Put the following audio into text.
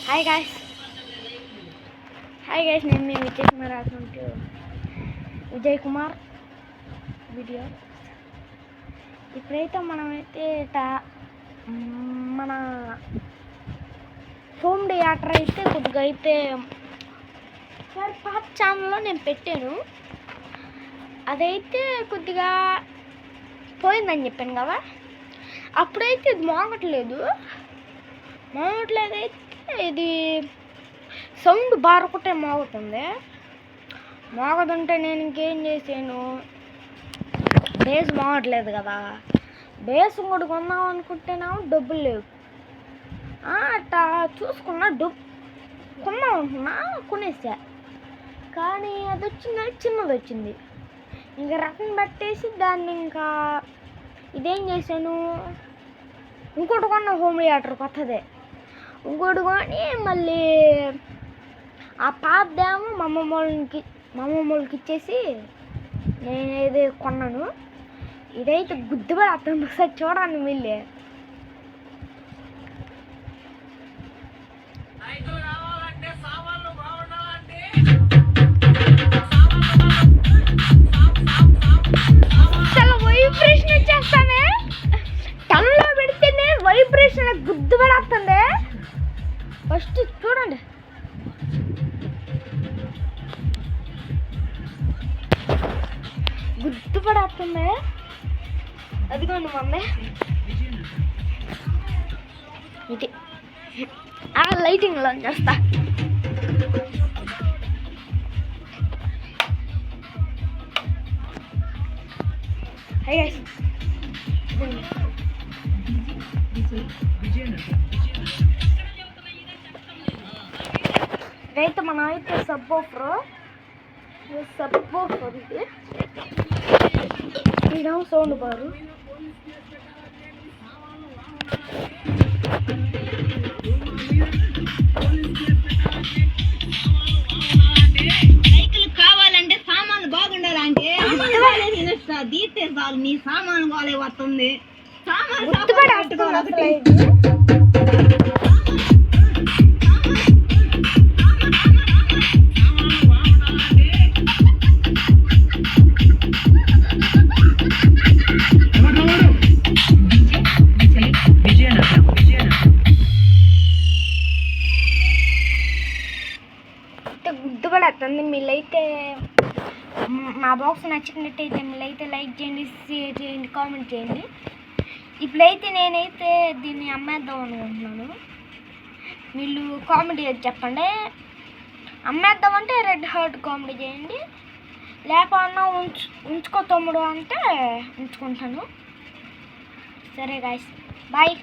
Hi guys నేను మీ Vijay Kumar account Vijay Kumar video. ఇప్పుడైతే మనమైతే మన హోమ్ థియేటర్ అయితే కొద్దిగా అయితే సార్ పాత ఛానల్లో నేను పెట్టాను. అదైతే కొద్దిగా పోయిందని చెప్పాను కదా, అప్పుడైతే ఇది మోగట్లేదు అయితే ఇది సౌండ్ బారొకటే మోగదుంటే నేను ఇంకేం చేశాను, బేస్ మోగట్లేదు కదా, బేస్ కూడా కొందాం అనుకుంటేనేమో డబ్బులు లేవు. అట్టా చూసుకున్నా కొందాం అనుకున్నా, కొనేసా. కానీ అది వచ్చింది చిన్నది వచ్చింది. ఇంకా రకం పెట్టేసి దాన్ని ఇంకా ఇదేం చేశాను, ఇంకోటి కొన్న హోమ్ థియేటర్ కొత్తదే, ఇంకోటి కొని మళ్ళీ ఆ పాతదేమో మా అమ్మమ్మ వాళ్ళకి ఇచ్చేసి నేను ఏది కొన్నాను. ఇదైతే గుద్దుబడి అతను ఒకసారి చూడండి మిల్లి. అసలు వైబ్రేషన్ వచ్చేస్తానే, టన్లో పెడితేనే వైబ్రేషన్ గుద్దుబడి. ఫస్ట్ చూడండి, గుర్తుపడేస్తుంది. అదిగోండి మమ్మీ, ఇది లైటింగ్లో చేస్తా. ఇదైతే మనం అయితే సబ్బోఫర్ ఇది ఇదేమో సౌండ్ బారు. సైకిల్ కావాలంటే సామాన్లు బాగుండాలంటే దీతే చాలు, నీ సామాను బాగా వస్తుంది. గుర్తుపడేస్తుంది. మీరైతే మా బాక్స్ నచ్చినట్టయితే మీరైతే లైక్ చేయండి, షేర్ చేయండి, కామెంట్ చేయండి. ఇప్పుడైతే నేనైతే దీన్ని అమ్మేద్దాం అనుకుంటున్నాను. వీళ్ళు కామెడీ చెప్పండి. అమ్మేద్దామంటే రెడ్ హార్ట్ కామెడీ చేయండి, లేకపోతే ఉంచుకో తమ్ముడు అంటే ఉంచుకుంటాను. సరే గాయ్స్, బాయ్.